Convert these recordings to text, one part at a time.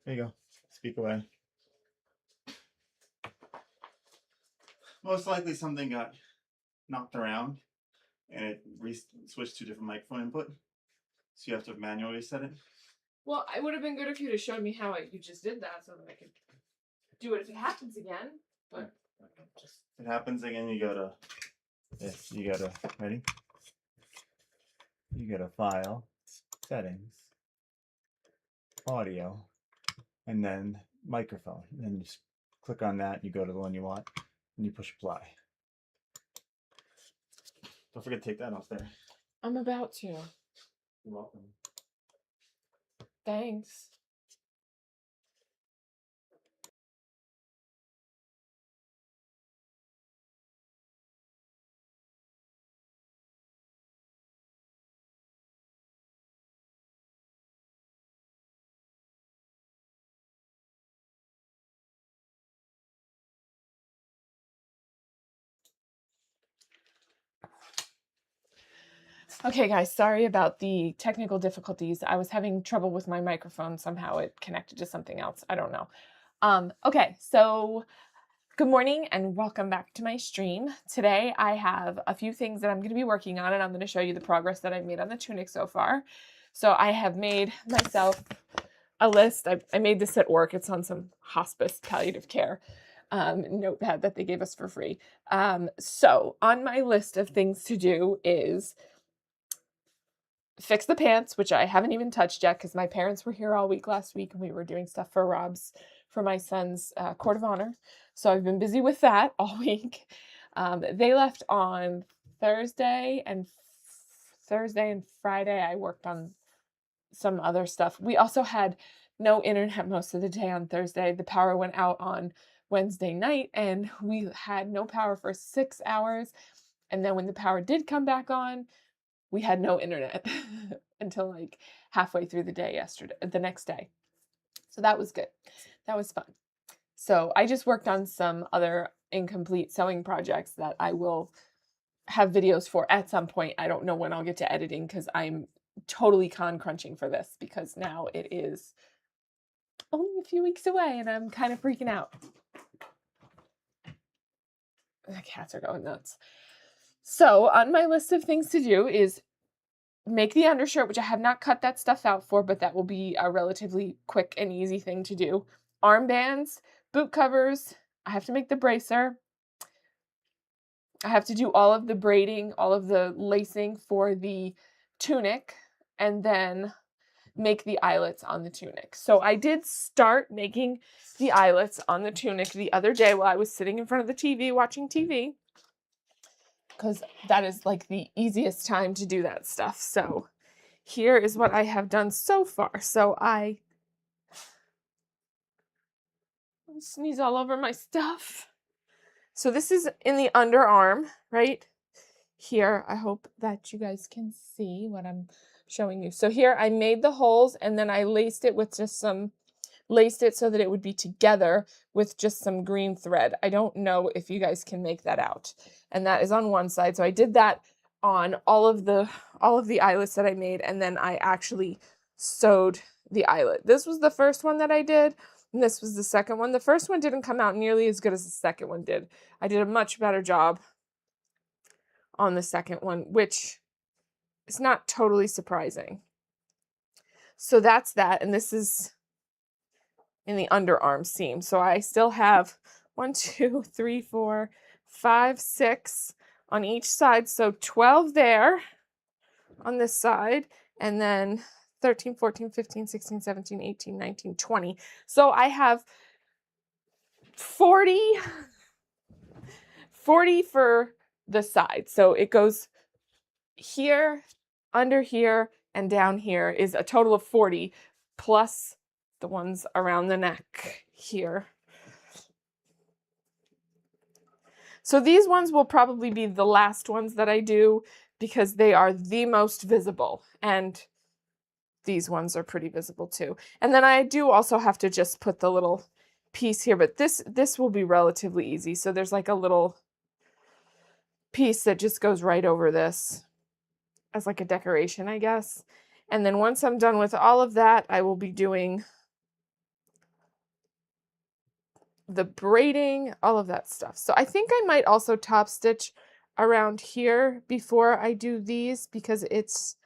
There you go. Speak away. Most likely something got knocked around and it switched to different microphone input. So you have to manually reset it. Well, it would have been good if you'd have shown me how you just did that so that I could do it if it happens again. But if it happens again, you go to this. You go to, ready? You go to File, Settings, Audio, and then Microphone. And then you just click on that, you go to the one you want, and you push Apply. Don't forget to take that off there. I'm about to. You're welcome. Thanks. Okay, guys, sorry about the technical difficulties. I was having trouble with my microphone. Somehow it connected to something else. I don't know. Okay, so good morning and welcome back to my stream. Today I have a few things that I'm going to be working on, and I'm going to show you the progress that I've made on the tunic so far. So I have made myself a list. I made this at work. It's on some hospice palliative care notepad that they gave us for free. So on my list of things to do is fix the pants, which I haven't even touched yet because my parents were here all week last week and we were doing stuff for Rob's, for my son's court of honor. So I've been busy with that all week. They left on Thursday and Friday. I worked on some other stuff. We also had no internet most of the day on Thursday. The power went out on Wednesday night and we had no power for 6 hours. And then when the power did come back on, we had no internet until like halfway through the day the next day. So that was good. That was fun. So I just worked on some other incomplete sewing projects that I will have videos for at some point. I don't know when I'll get to editing because I'm totally con crunching for this because now it is only a few weeks away and I'm kind of freaking out. The cats are going nuts. So on my list of things to do is make the undershirt, which I have not cut that stuff out for, but that will be a relatively quick and easy thing to do. Armbands, boot covers. I have to make the bracer. I have to do all of the braiding, all of the lacing for the tunic, and then make the eyelets on the tunic. So I did start making the eyelets on the tunic the other day while I was sitting in front of the TV watching TV. Because that is like the easiest time to do that stuff. So here is what I have done so far. So I sneeze all over my stuff. So this is in the underarm, right here. I hope that you guys can see what I'm showing you. So here I made the holes and then I laced it with just laced it so that it would be together with just some green thread. I don't know if you guys can make that out. And that is on one side. So I did that on all of the eyelets that I made, and then I actually sewed the eyelet. This was the first one that I did, and this was the second one. The first one didn't come out nearly as good as the second one did. I did a much better job on the second one, which is not totally surprising. So that's that, and this is in the underarm seam. So I still have 1, 2, 3, 4, 5, 6 on each side. So 12 there on this side, and then 13, 14, 15, 16, 17, 18, 19, 20. So I have 40 for the side. So it goes here, under here, and down here is a total of 40 plus the ones around the neck here. So these ones will probably be the last ones that I do because they are the most visible, and these ones are pretty visible too. And then I do also have to just put the little piece here, but this will be relatively easy. So there's like a little piece that just goes right over this as like a decoration, I guess. And then once I'm done with all of that, I will be doing the braiding, all of that stuff. So I think I might also top stitch around here before I do these, because it's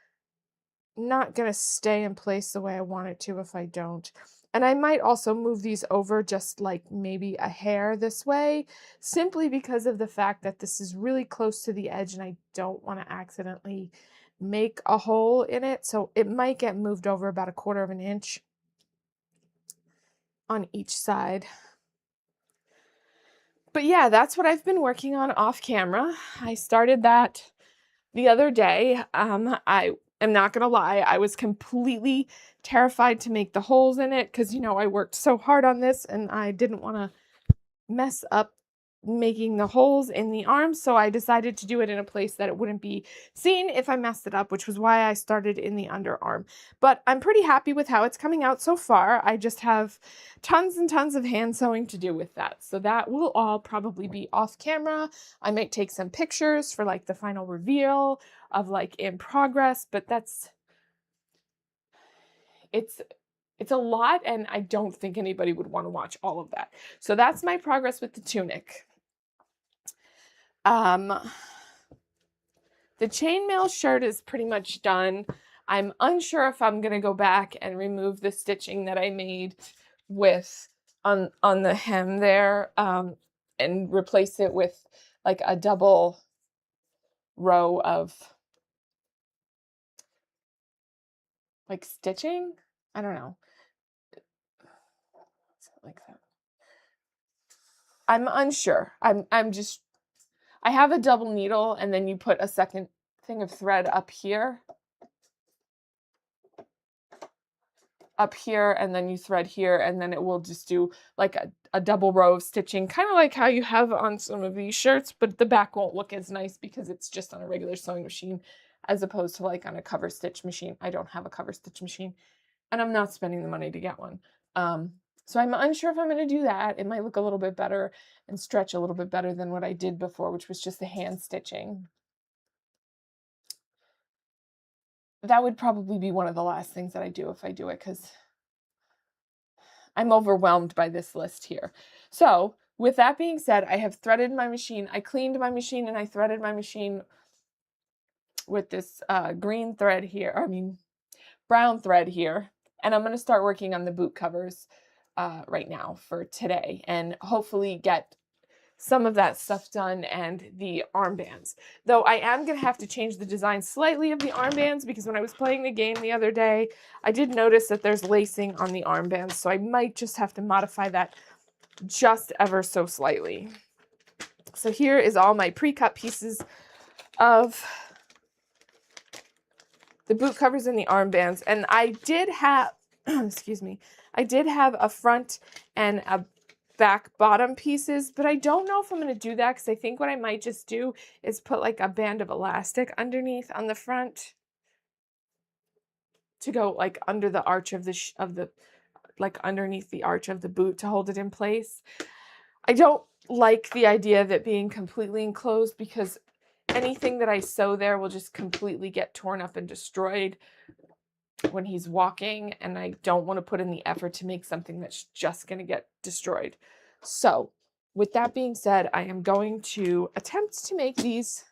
not going to stay in place the way I want it to if I don't. And I might also move these over just like maybe a hair this way, simply because of the fact that this is really close to the edge and I don't want to accidentally make a hole in it. So it might get moved over about 1/4 of an inch on each side. But yeah, that's what I've been working on off camera. I started that the other day. I am not gonna lie, I was completely terrified to make the holes in it because, you know, I worked so hard on this and I didn't want to mess up making the holes in the arms, so I decided to do it in a place that it wouldn't be seen if I messed it up, which was why I started in the underarm. But I'm pretty happy with how it's coming out so far. I just have tons and tons of hand sewing to do with that, so that will all probably be off camera. I might take some pictures for like the final reveal of like in progress, but it's a lot, and I don't think anybody would want to watch all of that. So that's my progress with the tunic. The chainmail shirt is pretty much done. I'm unsure if I'm going to go back and remove the stitching that I made with on the hem there, and replace it with like a double row of like stitching. I don't know. Like that. I'm unsure. I have a double needle, and then you put a second thing of thread up here, and then you thread here, and then it will just do like a double row of stitching, kind of like how you have on some of these shirts, but the back won't look as nice because it's just on a regular sewing machine as opposed to like on a cover stitch machine. I don't have a cover stitch machine, and I'm not spending the money to get one. So I'm unsure if I'm going to do that. It might look a little bit better and stretch a little bit better than what I did before, which was just the hand stitching. That would probably be one of the last things that I do if I do it, because I'm overwhelmed by this list here. So with that being said, I have threaded my machine. I cleaned my machine and I threaded my machine with this green thread here. I mean, brown thread here. And I'm going to start working on the boot covers right now for today, and hopefully get some of that stuff done and the armbands. Though I am going to have to change the design slightly of the armbands, because when I was playing the game the other day, I did notice that there's lacing on the armbands, so I might just have to modify that just ever so slightly. So here is all my pre-cut pieces of the boot covers and the armbands, and I did have, excuse me, I did have a front and a back bottom pieces, but I don't know if I'm going to do that, because I think what I might just do is put like a band of elastic underneath on the front to go like under the arch of the like underneath the arch of the boot to hold it in place. I don't like the idea of it being completely enclosed, because anything that I sew there will just completely get torn up and destroyed when he's walking, and I don't want to put in the effort to make something that's just going to get destroyed. So with that being said, I am going to attempt to make these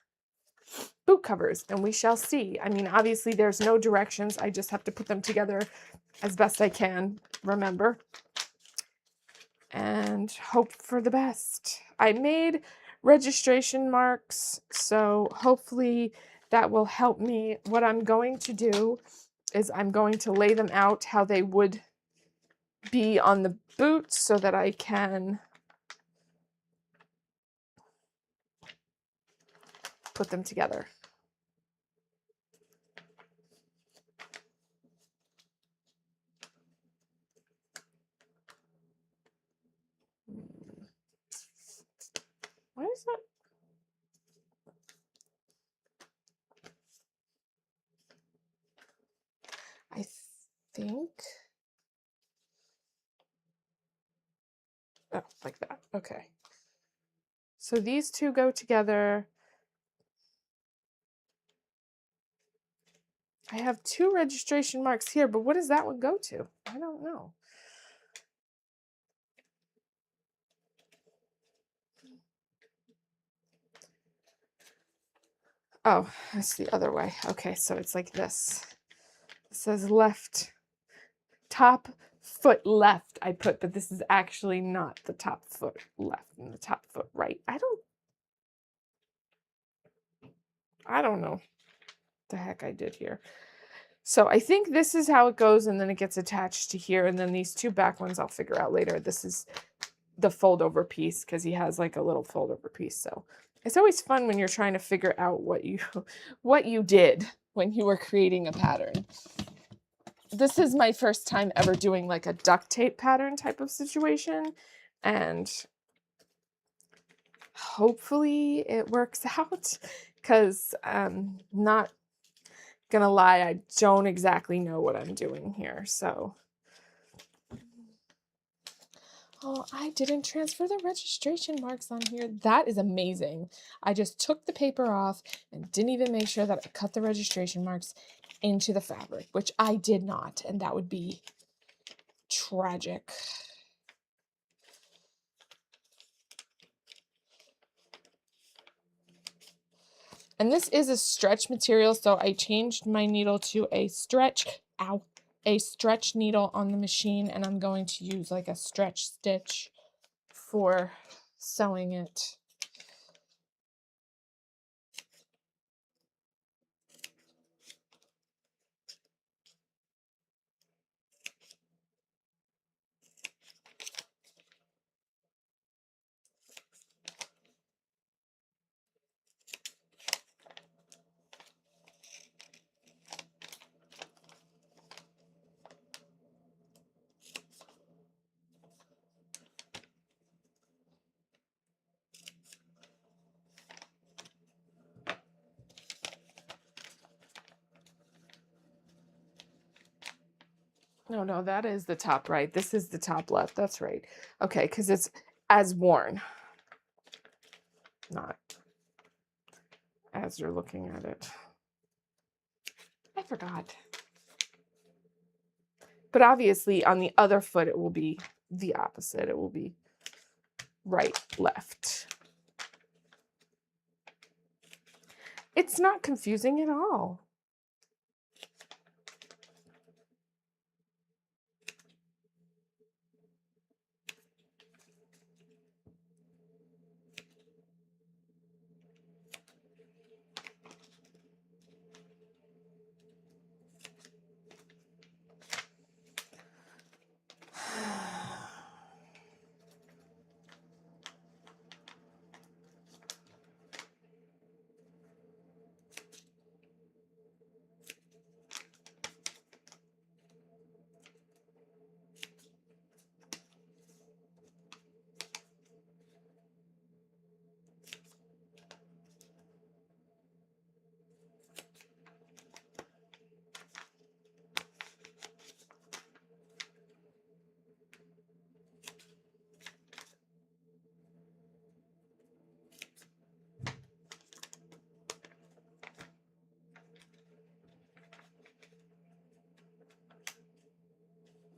boot covers, and we shall see. I mean, obviously there's no directions. I just have to put them together as best I can, remember, and hope for the best. I made registration marks, so hopefully that will help me. What I'm going to do is I'm going to lay them out how they would be on the boots so that I can put them together. Why is that? I think. Oh, like that. Okay. So these two go together. I have 2 registration marks here, but what does that one go to? I don't know. Oh, that's the other way. Okay, so it's like this. It says left, top foot left I put, but this is actually not the top foot left and the top foot right. I don't know the heck I did here. So I think this is how it goes, and then it gets attached to here, and then these two back ones I'll figure out later. This is the fold over piece because he has like a little fold over piece. So it's always fun when you're trying to figure out what you did when you were creating a pattern. This is my first time ever doing like a duct tape pattern type of situation, and hopefully it works out because not gonna lie, I don't exactly know what I'm doing here. So, oh, I didn't transfer the registration marks on here. That is amazing. I just took the paper off and didn't even make sure that I cut the registration marks into the fabric, which I did not, and that would be tragic. And this is a stretch material, so I changed my needle to a stretch needle on the machine, and I'm going to use like a stretch stitch for sewing it. No, that is the top right. This is the top left. That's right. Okay, because it's as worn, not as you're looking at it. I forgot. But obviously on the other foot, it will be the opposite. It will be right, left. It's not confusing at all.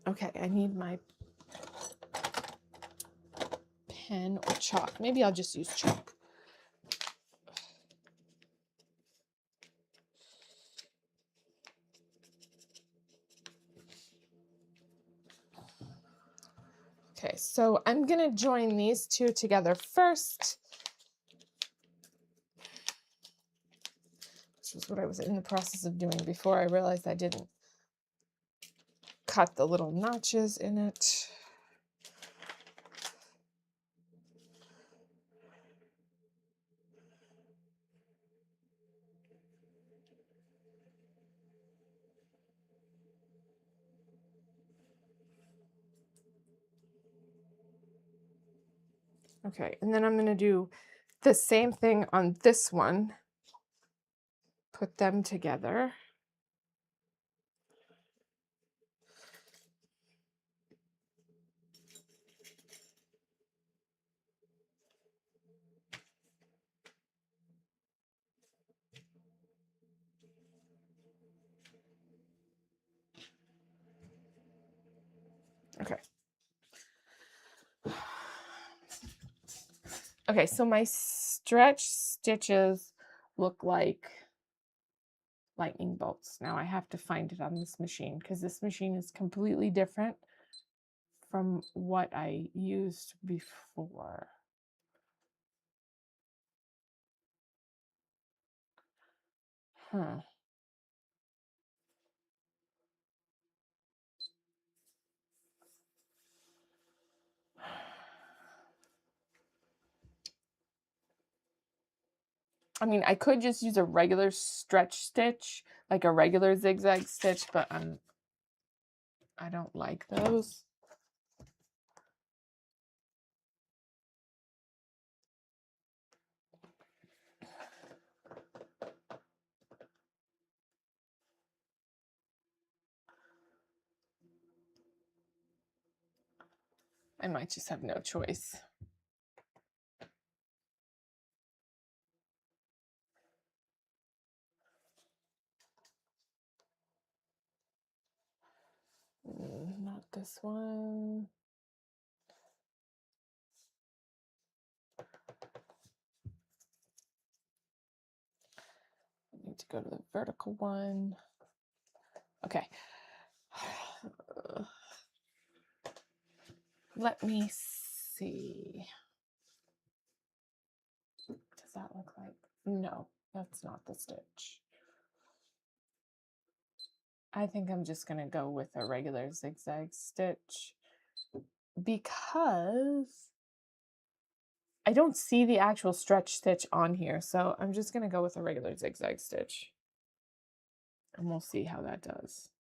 Okay, I need my pen or chalk. Maybe I'll just use chalk. Okay, so I'm going to join these two together first. Which is what I was in the process of doing before I realized I didn't cut the little notches in it. Okay, and then I'm going to do the same thing on this one. Put them together. Okay. Okay, so my stretch stitches look like lightning bolts. Now I have to find it on this machine because this machine is completely different from what I used before. Huh. I mean, I could just use a regular stretch stitch, like a regular zigzag stitch, but I don't like those. I might just have no choice. Not this one. I need to go to the vertical one. Okay. Let me see. Does that look like? No, that's not the stitch. I think I'm just going to go with a regular zigzag stitch because I don't see the actual stretch stitch on here. So I'm just going to go with a regular zigzag stitch and we'll see how that does.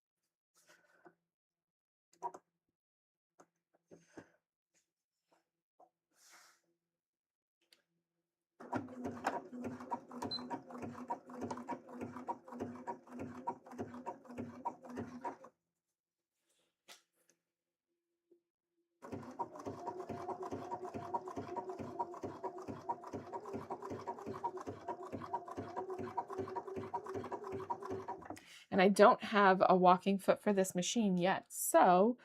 And I don't have a walking foot for this machine yet, so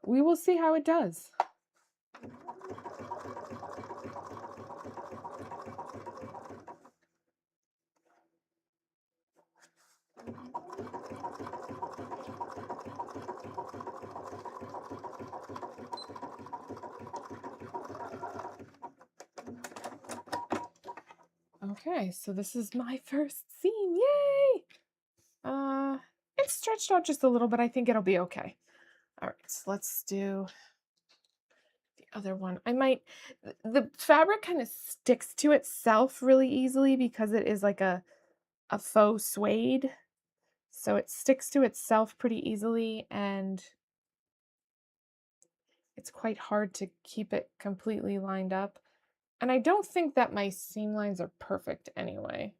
we will see how it does. Okay, so this is my first seam. Yay! It's stretched out just a little bit. I think it'll be okay. All right, so let's do the other one. The fabric kind of sticks to itself really easily because it is like a faux suede. So it sticks to itself pretty easily and it's quite hard to keep it completely lined up. And I don't think that my seam lines are perfect anyway.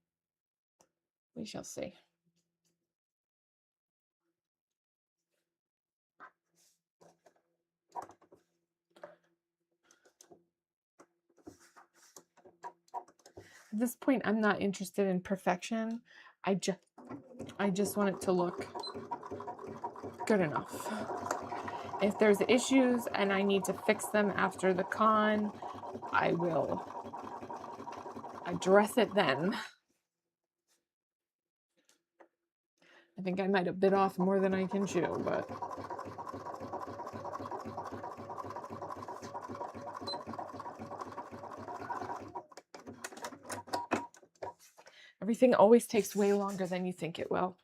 We shall see. At this point, I'm not interested in perfection. I just want it to look good enough. If there's issues and I need to fix them after the con, I will address it then. I think I might have bit off more than I can chew, but everything always takes way longer than you think it will.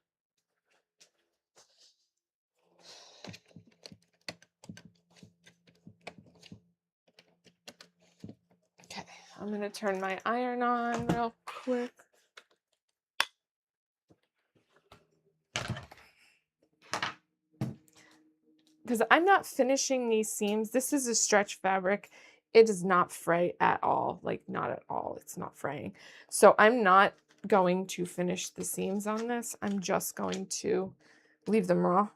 Okay, I'm going to turn my iron on real quick. Because I'm not finishing these seams. This is a stretch fabric. It does not fray at all. Like, not at all. It's not fraying. So I'm not going to finish the seams on this. I'm just going to leave them raw.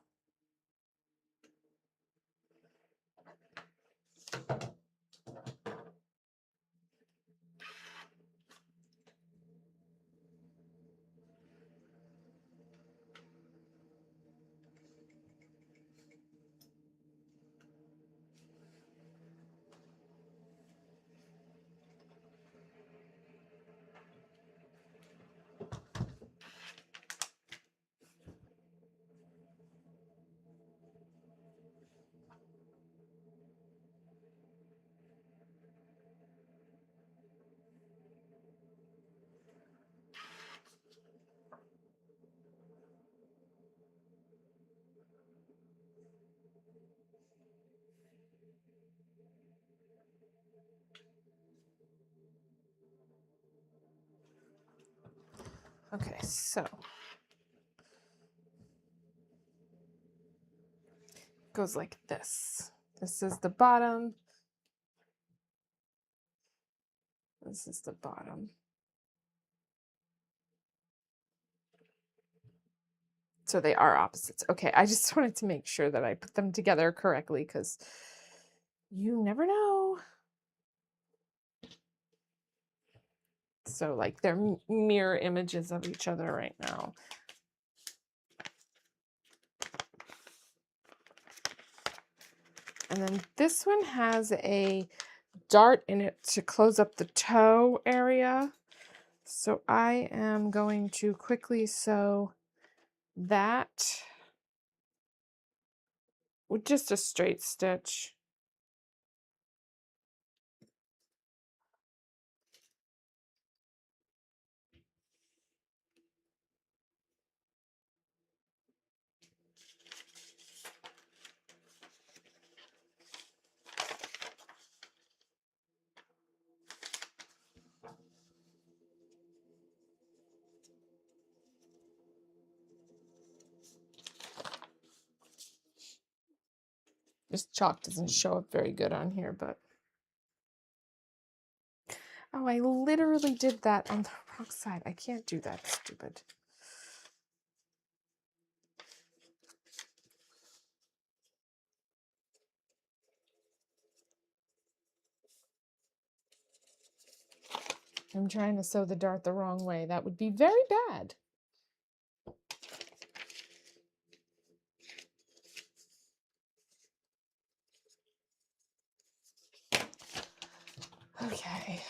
Okay, so goes like this. This is the bottom. This is the bottom. So they are opposites. Okay, I just wanted to make sure that I put them together correctly because you never know. So like they're mirror images of each other right now. And then this one has a dart in it to close up the toe area. So I am going to quickly sew that with just a straight stitch. This chalk doesn't show up very good on here, but oh, I literally did that on the wrong side. I can't do that, stupid. I'm trying to sew the dart the wrong way. That would be very bad. Okay.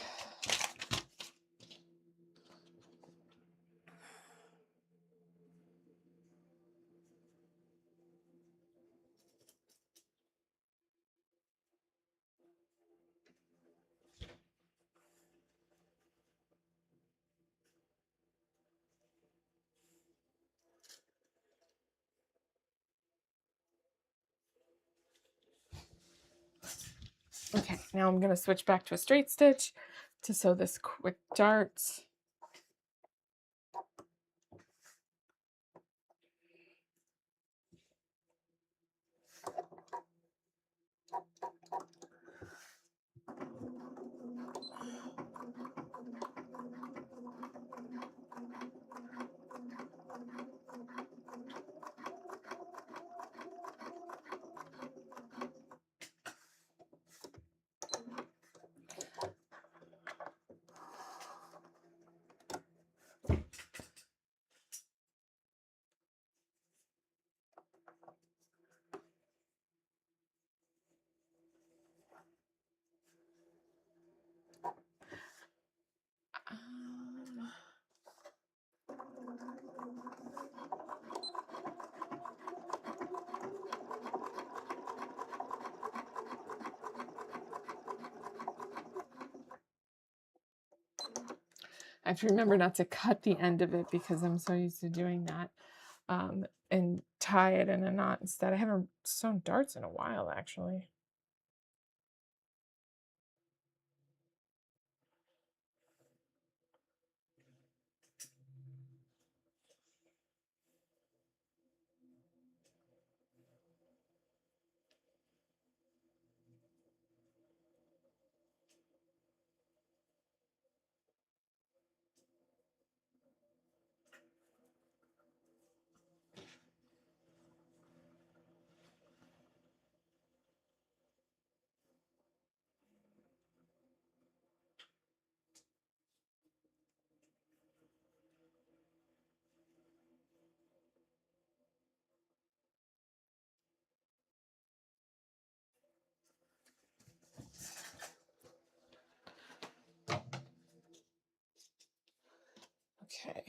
Okay, now I'm going to switch back to a straight stitch to sew this quick dart. I have to remember not to cut the end of it because I'm so used to doing that, and tie it in a knot instead. I haven't sewn darts in a while, actually. Okay.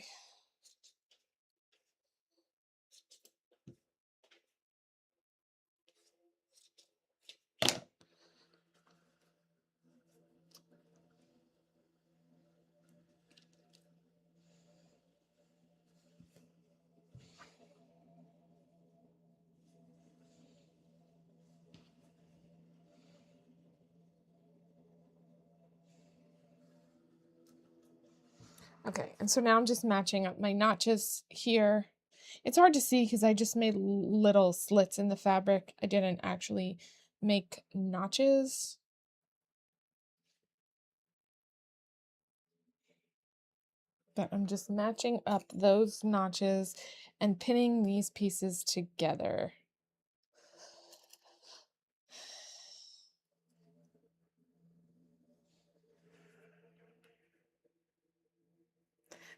Okay, and so now I'm just matching up my notches here. It's hard to see because I just made little slits in the fabric. I didn't actually make notches. But I'm just matching up those notches and pinning these pieces together.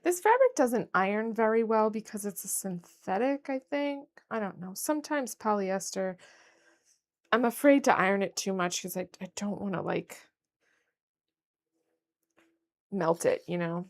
This fabric doesn't iron very well because it's a synthetic, I think. I don't know. Sometimes polyester, I'm afraid to iron it too much because I don't want to like melt it, you know?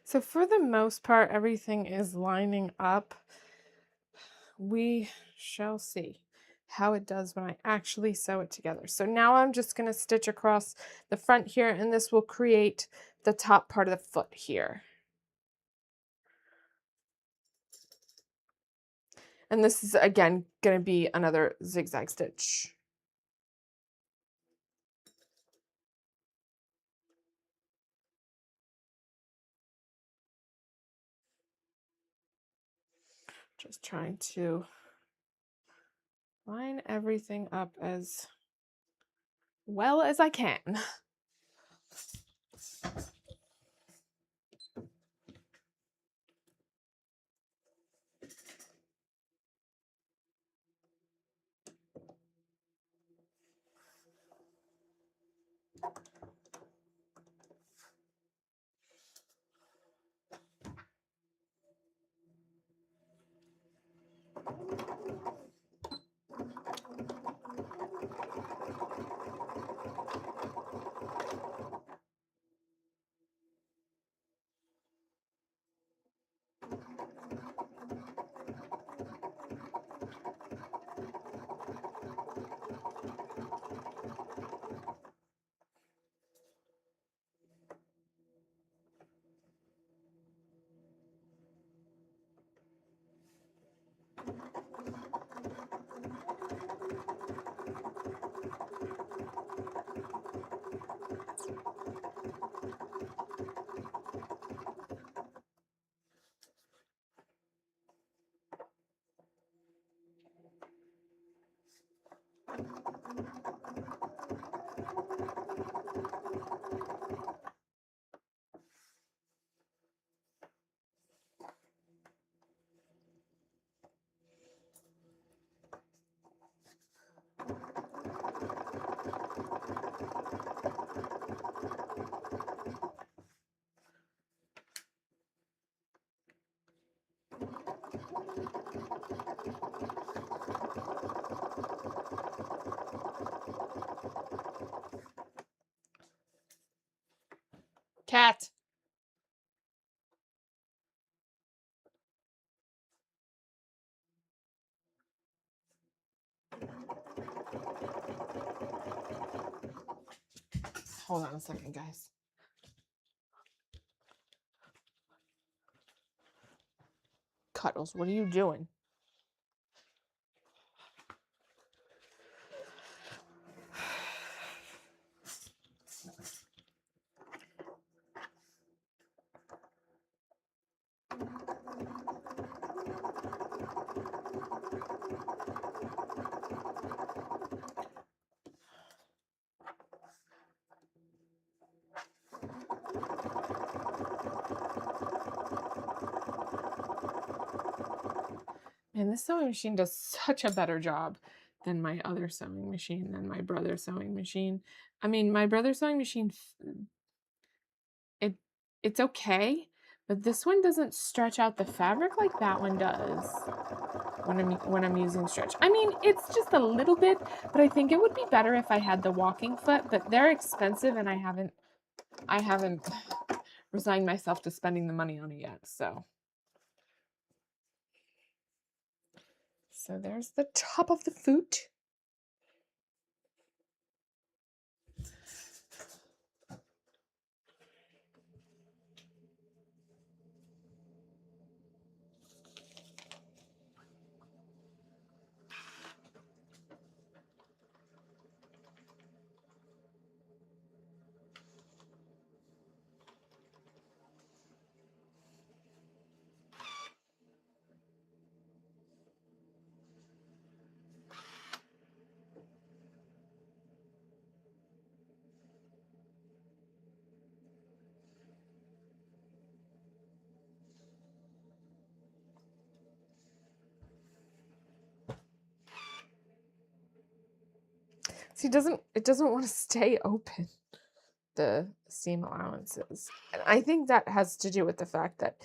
So for the most part, everything is lining up. We shall see how it does when I actually sew it together. So now I'm just going to stitch across the front here, and this will create the top part of the foot here. And this is, again, going to be another zigzag stitch. Just trying to line everything up as well as I can. Cat. Hold on a second, guys. Cuddles, what are you doing? And this sewing machine does such a better job than my other sewing machine, than my brother's sewing machine. I mean, my brother's sewing machine, it's okay, but this one doesn't stretch out the fabric like that one does when I'm using stretch. I mean, it's just a little bit, but I think it would be better if I had the walking foot, but they're expensive and I haven't resigned myself to spending the money on it yet. So there's the top of the foot. See, it doesn't want to stay open, the seam allowances. And I think that has to do with the fact that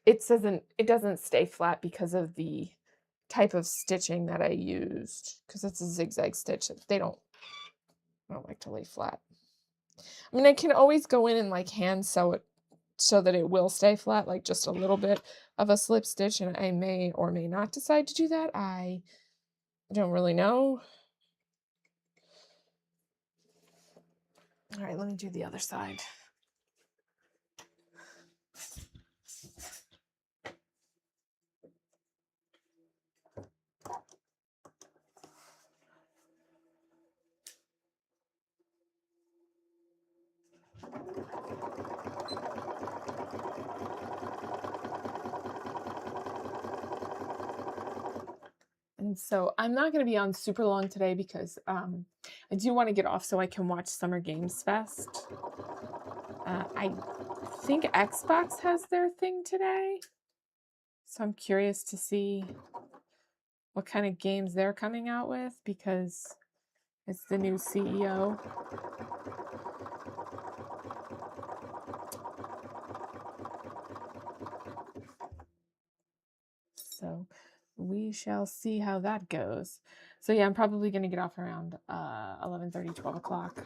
it doesn't stay flat because of the type of stitching that I used, because it's a zigzag stitch. I don't like to lay flat. I mean, I can always go in and like hand sew it so that it will stay flat, like just a little bit of a slip stitch, and I may or may not decide to do that. I don't really know. All right, let me do the other side. And so I'm not going to be on super long today because I do want to get off so I can watch Summer Games Fest. I think Xbox has their thing today, so I'm curious to see what kind of games they're coming out with because it's the new CEO. So we shall see how that goes. So yeah, I'm probably going to get off around 11:30, 12 o'clock.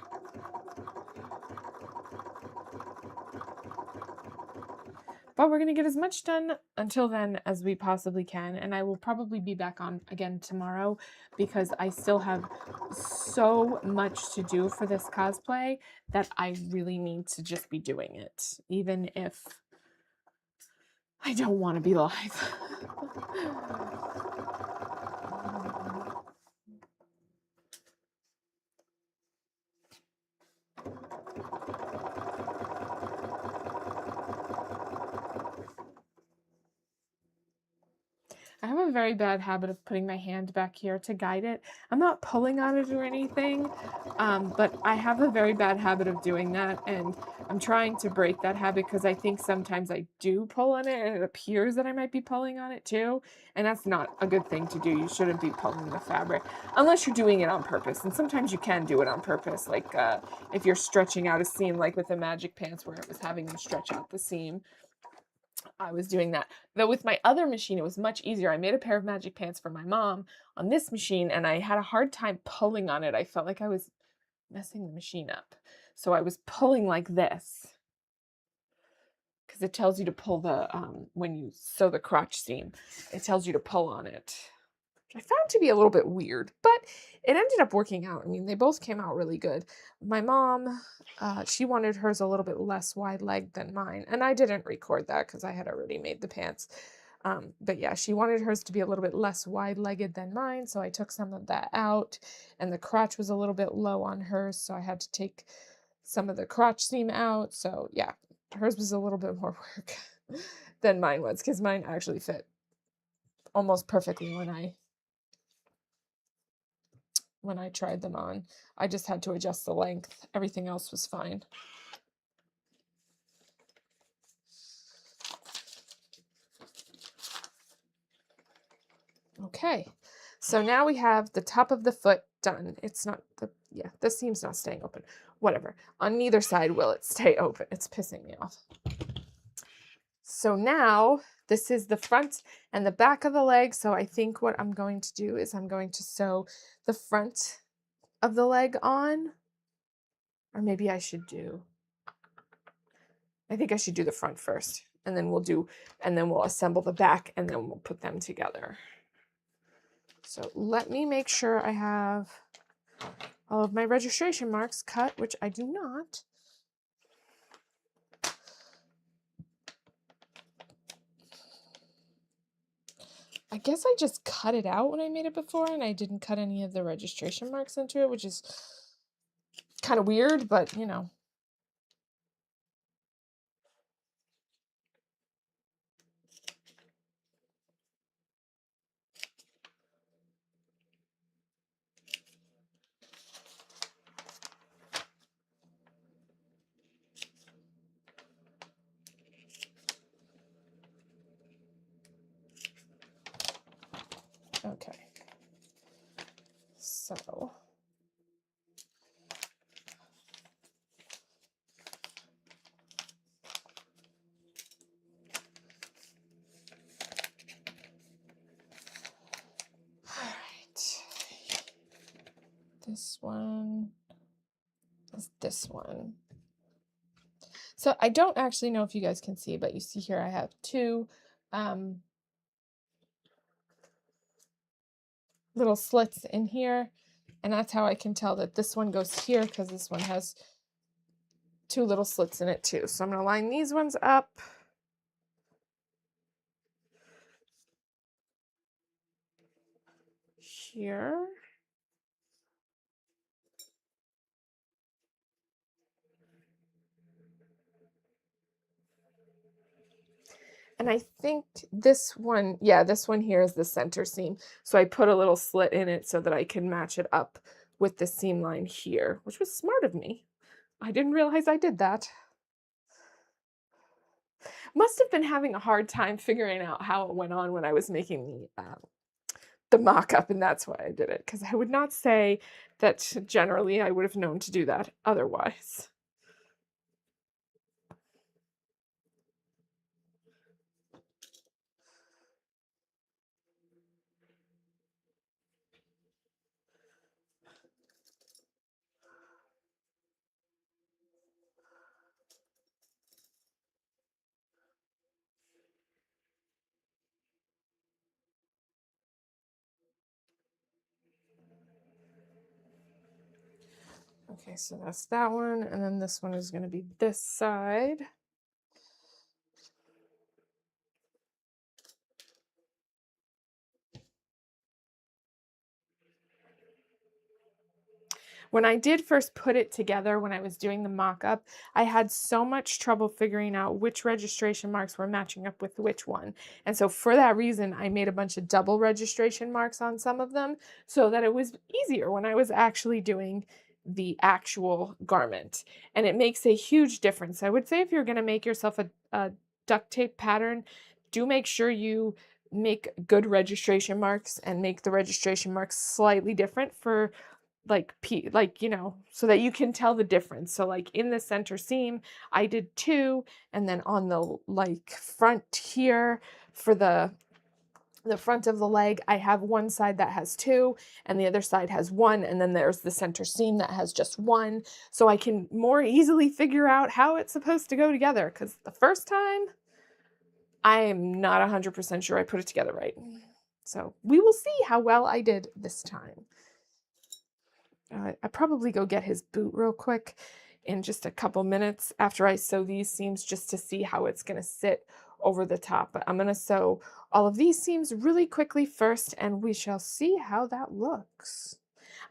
But we're going to get as much done until then as we possibly can. And I will probably be back on again tomorrow because I still have so much to do for this cosplay that I really need to just be doing it, even if I don't want to be live. I have a very bad habit of putting my hand back here to guide it. I'm not pulling on it or anything, but I have a very bad habit of doing that, and I'm trying to break that habit because I think sometimes I do pull on it, and it appears that I might be pulling on it too, and that's not a good thing to do. You shouldn't be pulling the fabric unless you're doing it on purpose, and sometimes you can do it on purpose, like if you're stretching out a seam, like with the Magic Pants where it was having them stretch out the seam. I was doing that. Though with my other machine, it was much easier. I made a pair of Magic Pants for my mom on this machine, and I had a hard time pulling on it. I felt like I was messing the machine up. So I was pulling like this, because it tells you to pull the, when you sew the crotch seam, it tells you to pull on it. I found to be a little bit weird, but it ended up working out. I mean, they both came out really good. My mom, she wanted hers a little bit less wide-legged than mine, and I didn't record that because I had already made the pants. But yeah, she wanted hers to be a little bit less wide-legged than mine, so I took some of that out, and the crotch was a little bit low on hers, so I had to take some of the crotch seam out. So yeah, hers was a little bit more work than mine was, because mine actually fit almost perfectly when I tried them on. I just had to adjust the length. Everything else was fine. Okay, so now we have the top of the foot done. It's not the seam's not staying open. Whatever. On neither side will it stay open. It's pissing me off. So now this is the front and the back of the leg. So I think what I'm going to do is I'm going to sew the front of the leg on. Or maybe I think I should do the front first. And then we'll assemble the back and then we'll put them together. So let me make sure I have all of my registration marks cut, which I do not. I guess I just cut it out when I made it before and I didn't cut any of the registration marks into it, which is kind of weird, but you know. Okay. So this one is this one. So I don't actually know if you guys can see, but you see here I have two little slits in here, and that's how I can tell that this one goes here because this one has two little slits in it too. So I'm going to line these ones up. Here. And I think this one, yeah, this one here is the center seam. So I put a little slit in it so that I can match it up with the seam line here, which was smart of me. I didn't realize I did that. Must have been having a hard time figuring out how it went on when I was making the mock-up, and that's why I did it, because I would not say that generally I would have known to do that otherwise. Okay, so that's that one, and then this one is going to be this side. When I did first put it together, when I was doing the mock-up, I had so much trouble figuring out which registration marks were matching up with which one. And so for that reason, I made a bunch of double registration marks on some of them so that it was easier when I was actually doing the actual garment. And it makes a huge difference. I would say if you're going to make yourself a duct tape pattern, do make sure you make good registration marks and make the registration marks slightly different for like, you know, so that you can tell the difference. So like in the center seam, I did 2, and then on the like front here for the front of the leg, I have one side that has 2 and the other side has 1, and then there's the center seam that has just 1, so I can more easily figure out how it's supposed to go together, because the first time I am not 100% sure I put it together right. So we will see how well I did this time. I probably go get his boot real quick in just a couple minutes after I sew these seams, just to see how it's going to sit over the top. But I'm going to sew all of these seams really quickly first, and we shall see how that looks.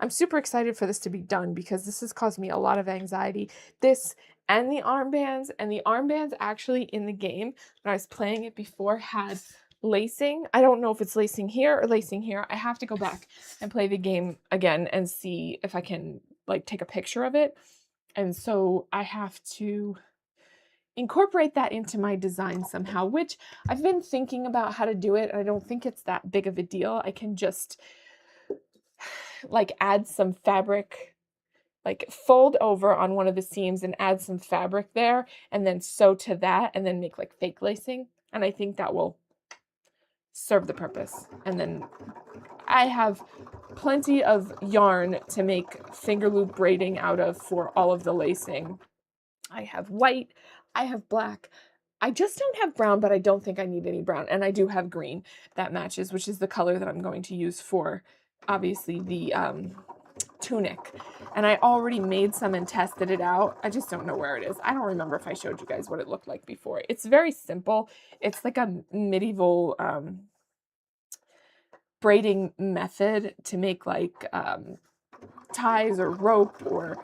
I'm super excited for this to be done because this has caused me a lot of anxiety. This and the armbands actually in the game, when I was playing it before, had lacing. I don't know if it's lacing here or lacing here. I have to go back and play the game again and see if I can like take a picture of it. And so I have to incorporate that into my design somehow, which I've been thinking about how to do it. I don't think it's that big of a deal. I can just like add some fabric, like fold over on one of the seams and add some fabric there and then sew to that and then make like fake lacing. And I think that will serve the purpose. And then I have plenty of yarn to make finger loop braiding out of for all of the lacing. I have white, I have black. I just don't have brown, but I don't think I need any brown. And I do have green that matches, which is the color that I'm going to use for, obviously, the tunic. And I already made some and tested it out. I just don't know where it is. I don't remember if I showed you guys what it looked like before. It's very simple. It's like a medieval braiding method to make like ties or rope, or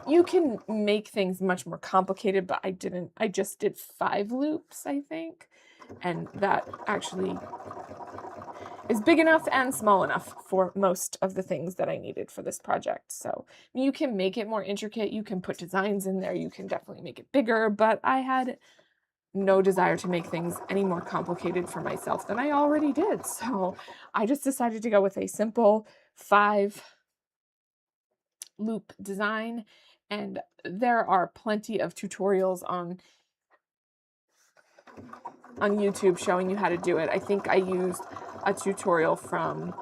you can make things much more complicated, but I just did 5 loops, I think, and that actually is big enough and small enough for most of the things that I needed for this project. So you can make it more intricate, you can put designs in there, you can definitely make it bigger, but I had no desire to make things any more complicated for myself than I already did. So I just decided to go with a simple 5 loop design, and there are plenty of tutorials on YouTube showing you how to do it. I think I used a tutorial from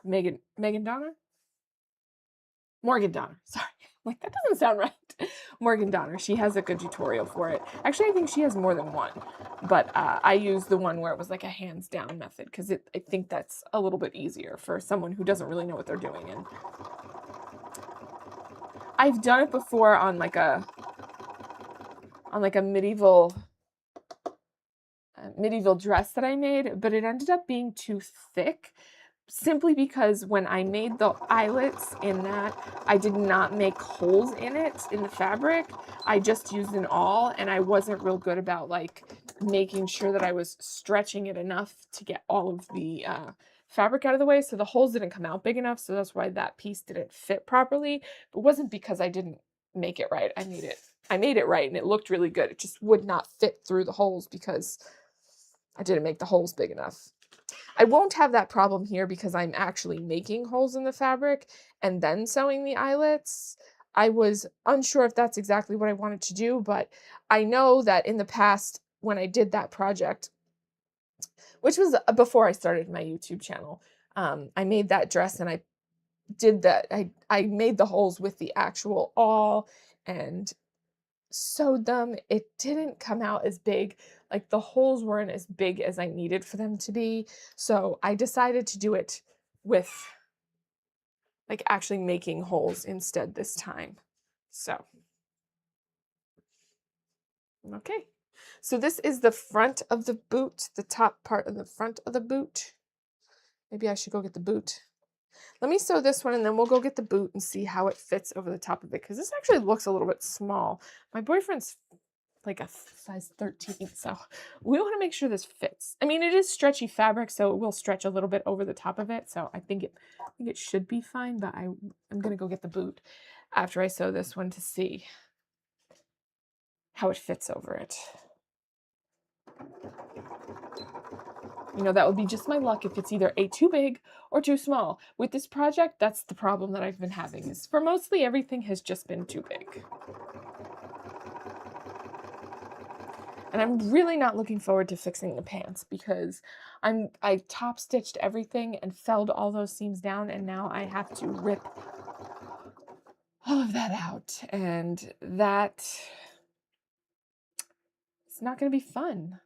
Morgan Donner, sorry, like that doesn't sound right. Morgan Donner, she has a good tutorial for it. Actually, I think she has more than one, but I used the one where it was like a hands down method because I think that's a little bit easier for someone who doesn't really know what they're doing. And I've done it before on like a medieval dress that I made, but it ended up being too thick simply because when I made the eyelets in that, I did not make holes in it, in the fabric. I just used an awl, and I wasn't real good about like making sure that I was stretching it enough to get all of the fabric out of the way. So the holes didn't come out big enough. So that's why that piece didn't fit properly. It wasn't because I didn't make it right. I made it right and it looked really good. It just would not fit through the holes because I didn't make the holes big enough. I won't have that problem here because I'm actually making holes in the fabric and then sewing the eyelets. I was unsure if that's exactly what I wanted to do, but I know that in the past when I did that project, which was before I started my YouTube channel, I made that dress and I did that. I made the holes with the actual awl and sewed them. It didn't come out as big. Like the holes weren't as big as I needed for them to be. So I decided to do it with like actually making holes instead this time. So, okay. So this is the front of the boot, the top part of the front of the boot. Maybe I should go get the boot. Let me sew this one and then we'll go get the boot and see how it fits over the top of it, because this actually looks a little bit small. My boyfriend's like a size 13, so we want to make sure this fits. I mean, it is stretchy fabric, so it will stretch a little bit over the top of it, so I think it should be fine, but I'm going to go get the boot after I sew this one to see how it fits over it. You know, that would be just my luck if it's either too big or too small. With this project, that's the problem that I've been having, is for mostly everything has just been too big. And I'm really not looking forward to fixing the pants because I top stitched everything and felled all those seams down, and now I have to rip all of that out, and that it's not going to be fun.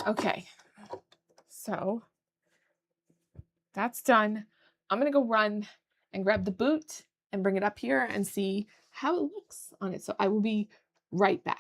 Okay, so that's done. I'm gonna go run and grab the boot and bring it up here and see how it looks on it. So I will be right back.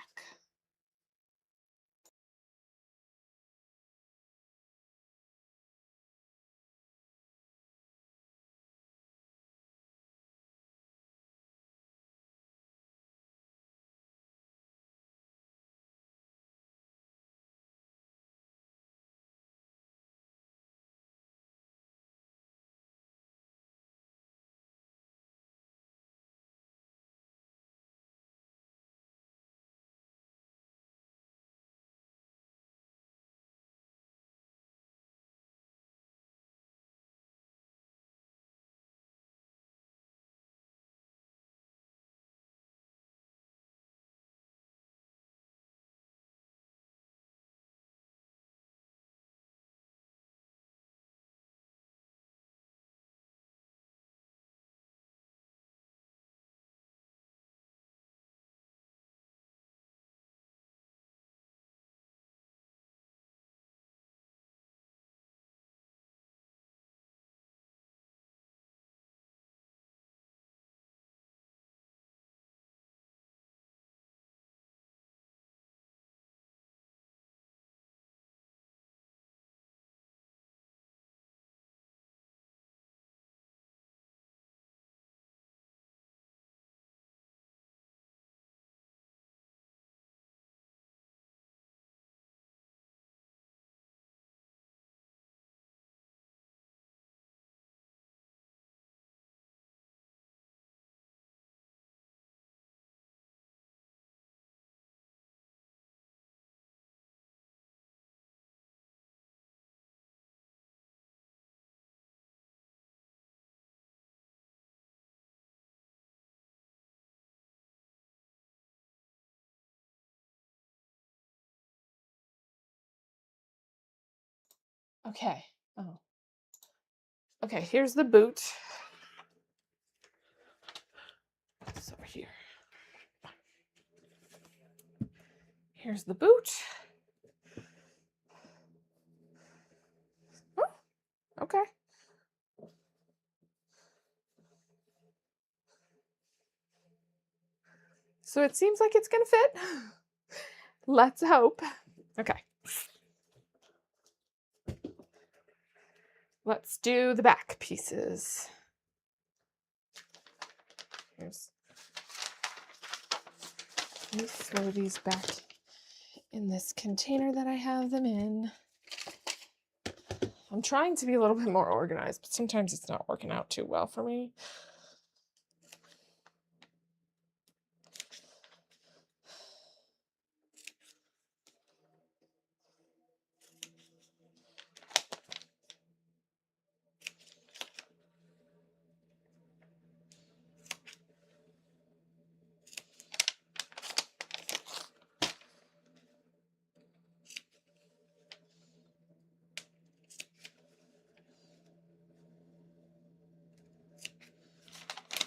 Okay. Oh. Okay, here's the boot. It's over here. Here's the boot. Oh, okay. So it seems like it's gonna fit. Let's hope. Okay. Let's do the back pieces. Here's. Let me throw these back in this container that I have them in. I'm trying to be a little bit more organized, but sometimes it's not working out too well for me.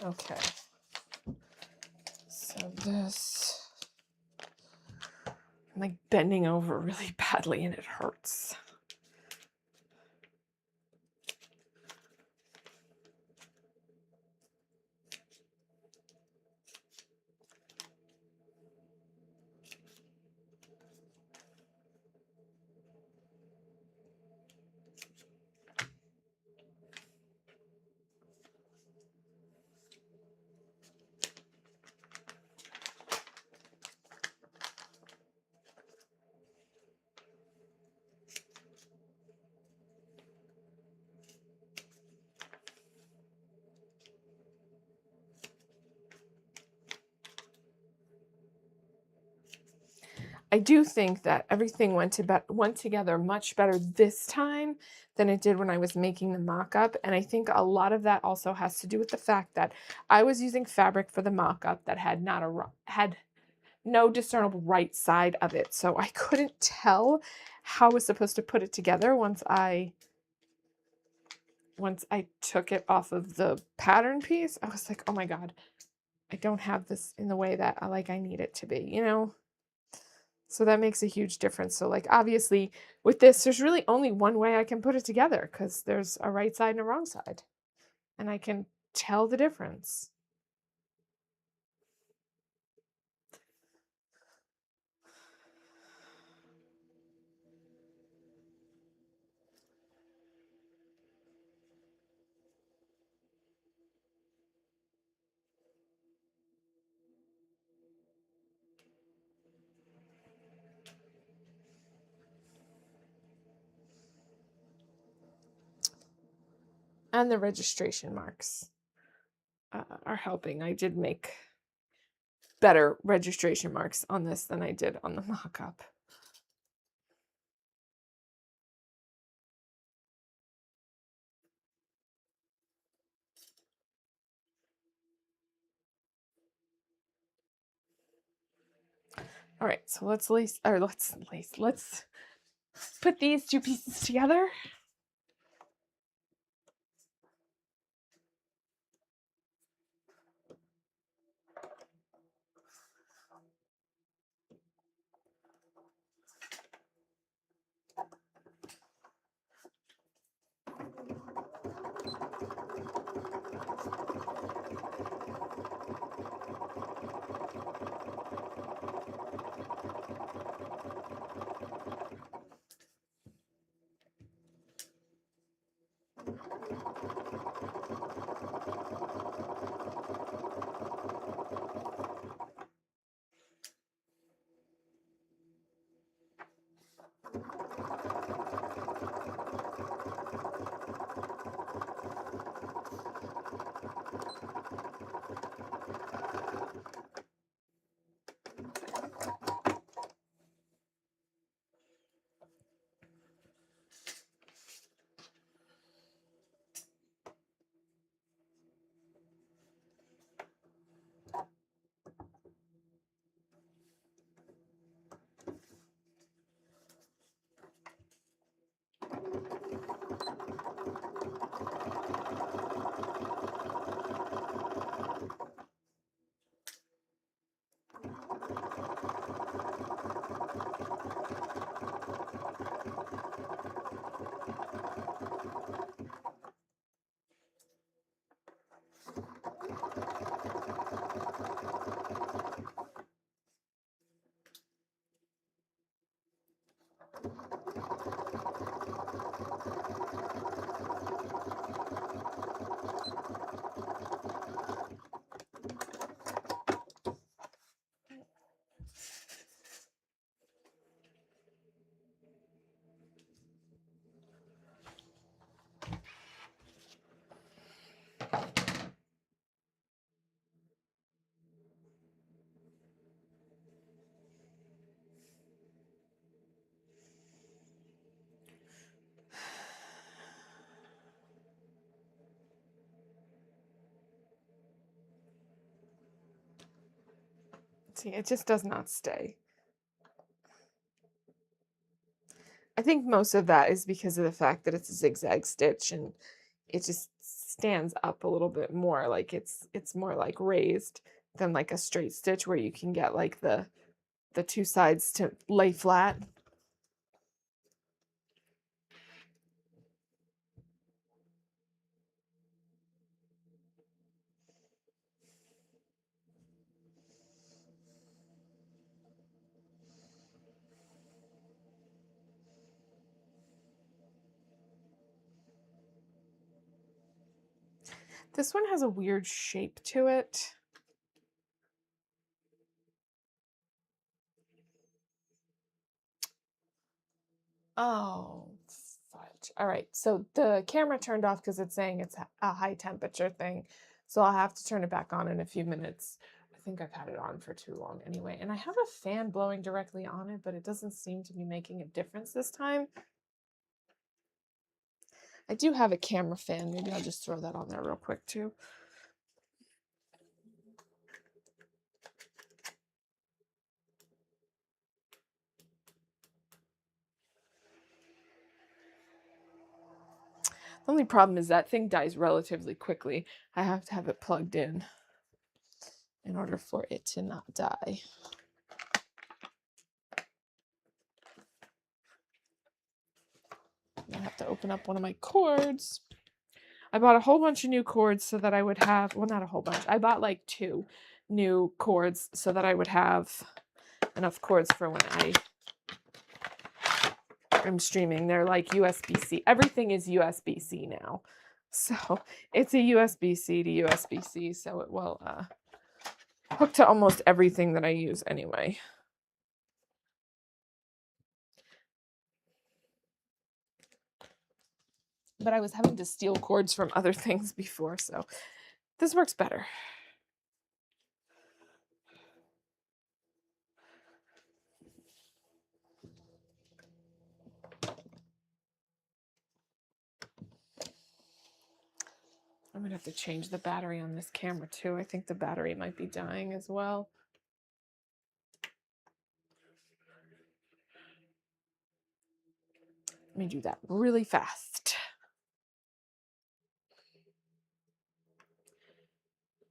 Okay. So this, I'm like bending over really badly and it hurts. I do think that everything went together much better this time than it did when I was making the mock-up. And I think a lot of that also has to do with the fact that I was using fabric for the mock-up that had no discernible right side of it. So I couldn't tell how I was supposed to put it together once I once I took it off of the pattern piece, I was like, oh my God, I don't have this in the way that I need it to be, you know? So that makes a huge difference. So like, obviously with this, there's really only one way I can put it together because there's a right side and a wrong side, and I can tell the difference. And the registration marks are helping. I did make better registration marks on this than I did on the mock-up. All right, so let's put these two pieces together. See, it just does not stay. I think most of that is because of the fact that it's a zigzag stitch and it just stands up a little bit more, like it's more like raised than like a straight stitch where you can get like the two sides to lay flat. This one has a weird shape to it. Oh, fudge. All right, so the camera turned off because it's saying it's a high temperature thing. So I'll have to turn it back on in a few minutes. I think I've had it on for too long anyway. And I have a fan blowing directly on it, but it doesn't seem to be making a difference this time. I do have a camera fan. Maybe I'll just throw that on there real quick too. The only problem is that thing dies relatively quickly. I have to have it plugged in order for it to not die. I have to open up one of my cords. I bought a whole bunch of new cords so that I would have, well, not a whole bunch. I bought like 2 new cords so that I would have enough cords for when I'm streaming. They're like USB-C. Everything is USB-C now. So it's a USB-C to USB-C. So it will hook to almost everything that I use anyway. But I was having to steal cords from other things before, so this works better. I'm gonna have to change the battery on this camera too. I think the battery might be dying as well. Let me do that really fast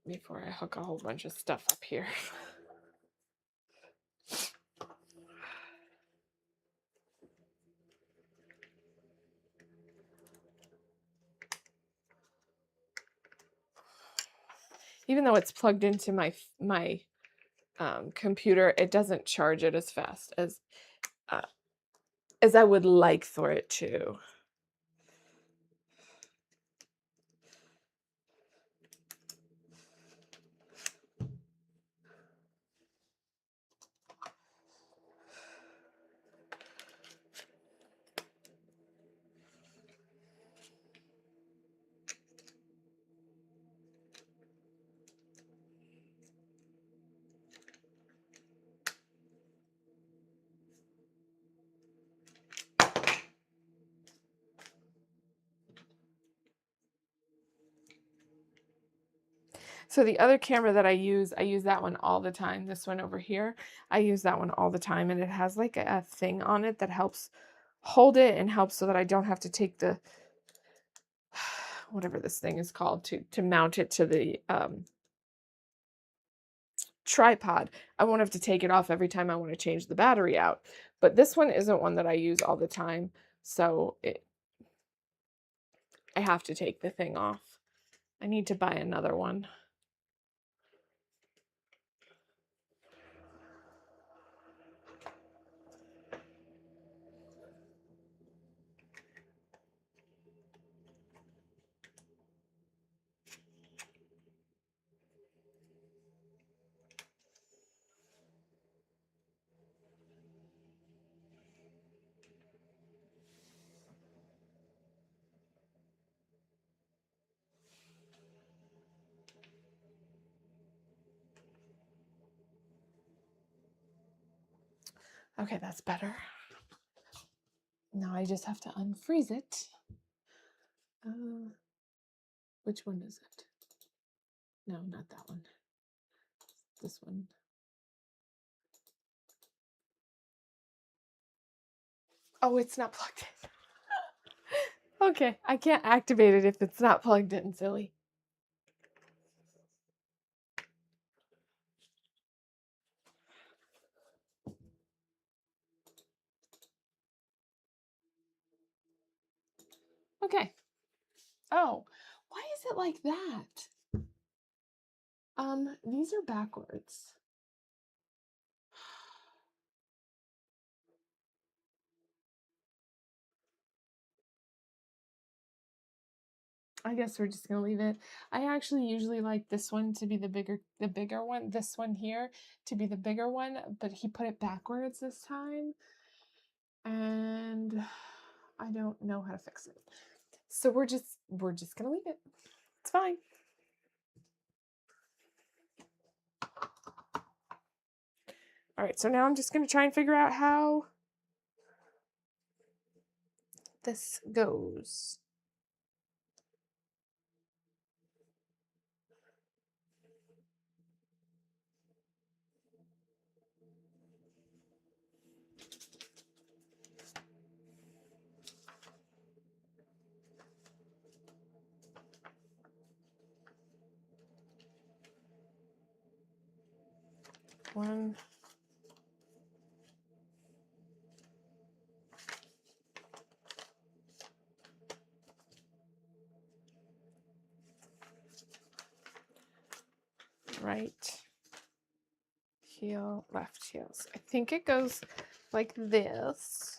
before I hook a whole bunch of stuff up here. Even though it's plugged into my computer, it doesn't charge it as fast as I would like for it to. So the other camera that I use that one all the time. This one over here, I use that one all the time, and it has like a thing on it that helps hold it and helps so that I don't have to take the whatever this thing is called to mount it to the tripod. I won't have to take it off every time I want to change the battery out. But this one isn't one that I use all the time, so I have to take the thing off. I need to buy another one. Okay, that's better. Now I just have to unfreeze it. Which one is it? No, not that one. This one. Oh, it's not plugged in. Okay, I can't activate it if it's not plugged in, silly. Okay. Oh, why is it like that? These are backwards. I guess we're just gonna leave it. I actually usually like this one to be the bigger one, this one here to be the bigger one, but he put it backwards this time, and I don't know how to fix it. So we're just gonna leave it. It's fine. All right, so now I'm just gonna try and figure out how this goes. one. Right heel, left heel. So I think it goes like this.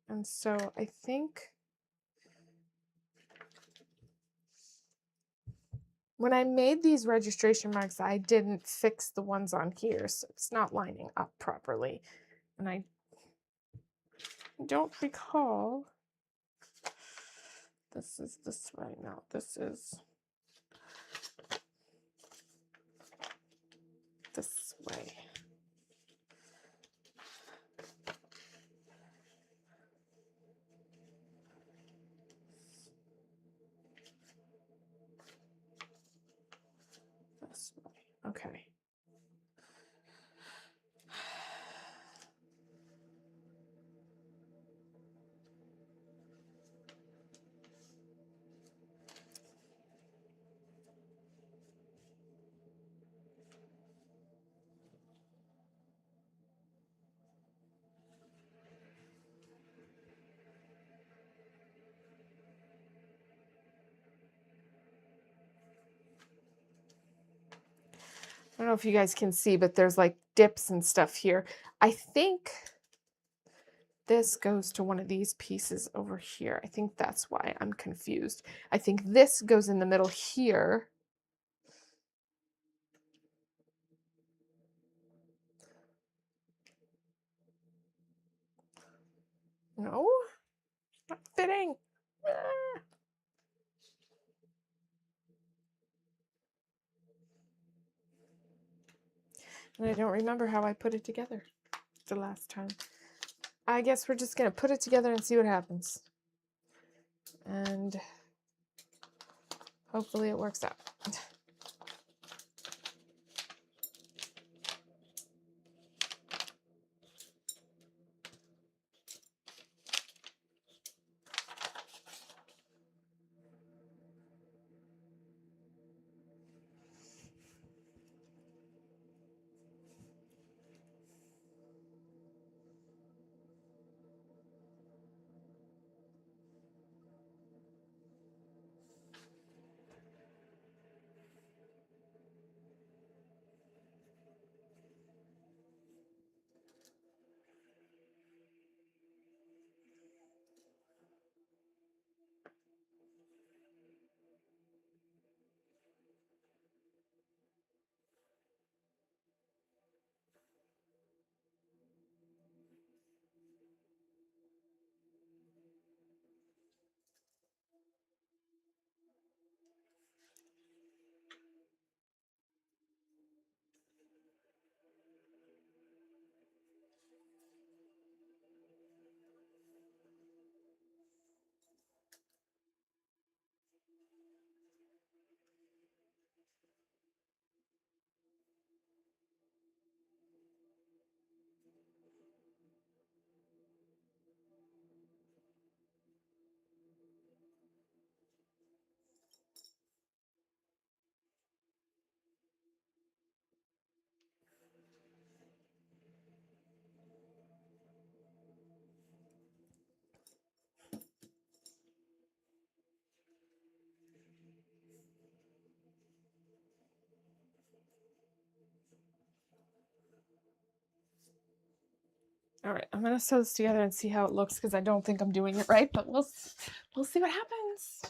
And so I think when I made these registration marks, I didn't fix the ones on here, so it's not lining up properly. And I don't recall. This is this way now. This is this way. This way. Okay. I don't know if you guys can see, but there's like dips and stuff here. I think this goes to one of these pieces over here. I think that's why I'm confused. I think this goes in the middle here. No, not fitting. Ah. And I don't remember how I put it together the last time. I guess we're just going to put it together and see what happens. And hopefully it works out. All right, I'm gonna sew this together and see how it looks because I don't think I'm doing it right, but we'll see what happens.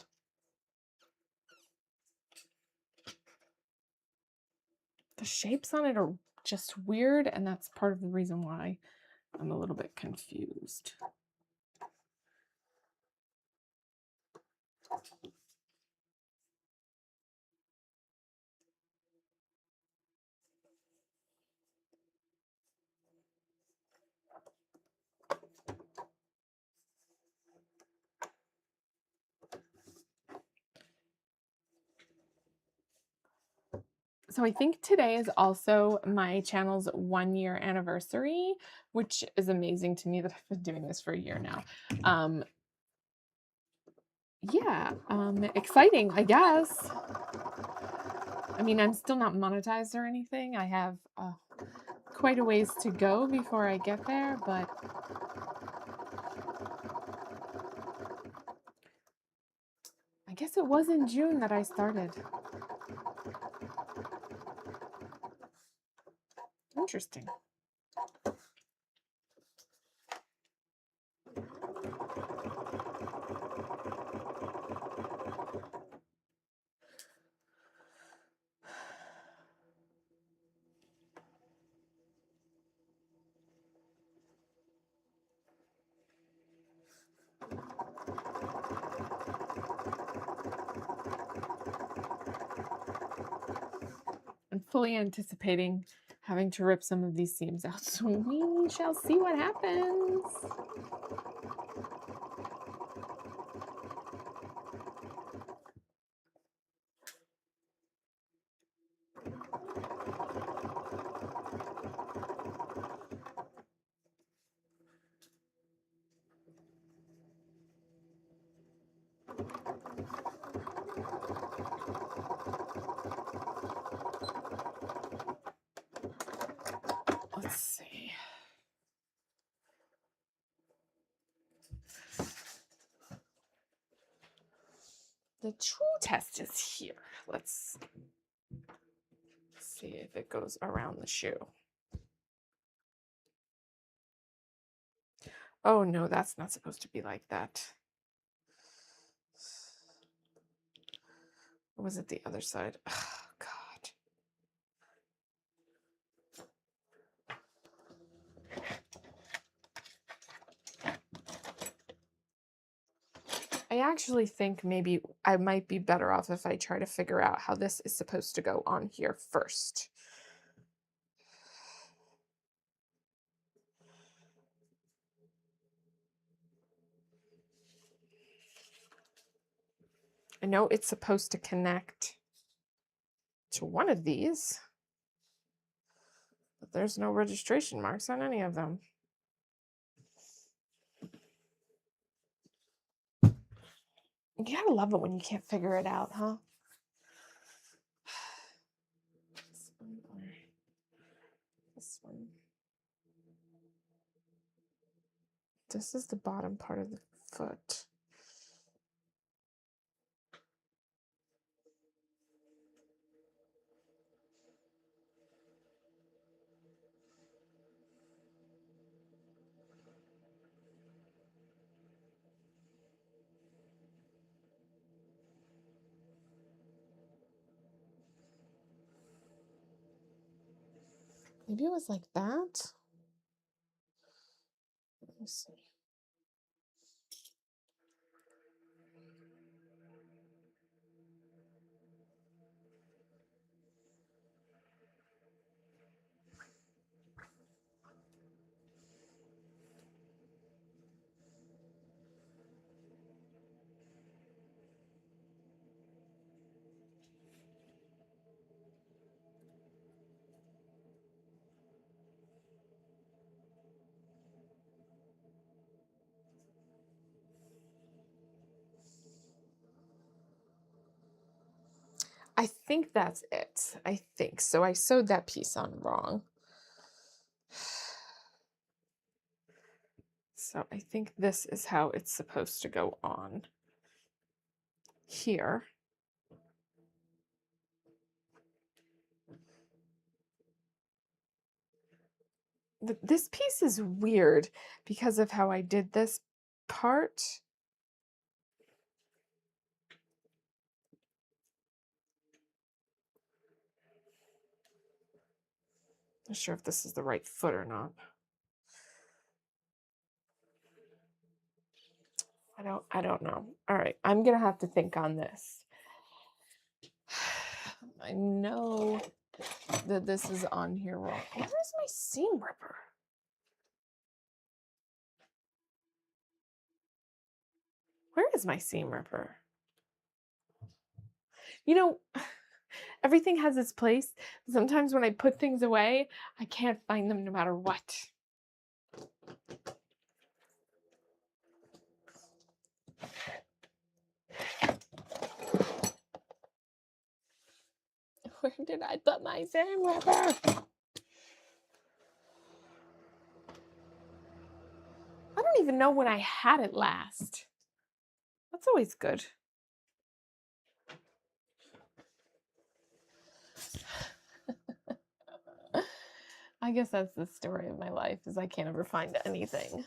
The shapes on it are just weird, and that's part of the reason why I'm a little bit confused. So I think today is also my channel's 1-year anniversary, which is amazing to me that I've been doing this for a year now. Yeah, exciting, I guess. I mean, I'm still not monetized or anything. I have quite a ways to go before I get there, but I guess it was in June that I started. Interesting. I'm fully anticipating having to rip some of these seams out, so we shall see what happens. Let's see. The true test is here. Let's see if it goes around the shoe. Oh no, that's not supposed to be like that. Or was it the other side? Oh, God. I actually think maybe I might be better off if I try to figure out how this is supposed to go on here first. I know it's supposed to connect to one of these, but there's no registration marks on any of them. You gotta love it when you can't figure it out, huh? This one or this one. This is the bottom part of the foot. Maybe it was like that. Let me see. I think that's it. I think so. I sewed that piece on wrong. So I think this is how it's supposed to go on here. This piece is weird because of how I did this part. Not sure if this is the right foot or not. I don't know. All right, I'm gonna have to think on this. I know that this is on here wrong. Where is my seam ripper? Where is my seam ripper? You know, everything has its place. Sometimes when I put things away, I can't find them no matter what. Where did I put my sand wrapper? I don't even know when I had it last. That's always good. I guess that's the story of my life, is I can't ever find anything.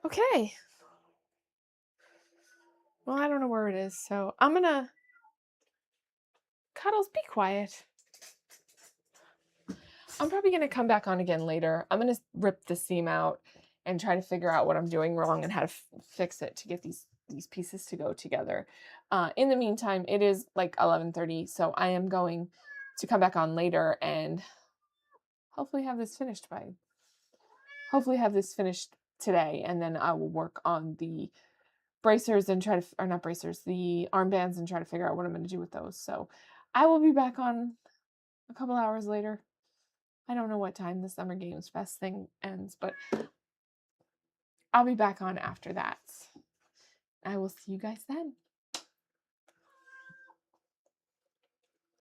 Okay. Well, I don't know where it is, so I'm gonna... Cuddles, be quiet. I'm probably gonna come back on again later. I'm gonna rip the seam out and try to figure out what I'm doing wrong and how to fix it to get these pieces to go together. In the meantime, it is like 11:30, so I am going to come back on later and hopefully have this finished today, and then I will work on the bracers and try to, or not bracers, the armbands, and try to figure out what I'm going to do with those. So I will be back on a couple hours later. I don't know what time the Summer Games Fest thing ends, but I'll be back on after that. I will see you guys then.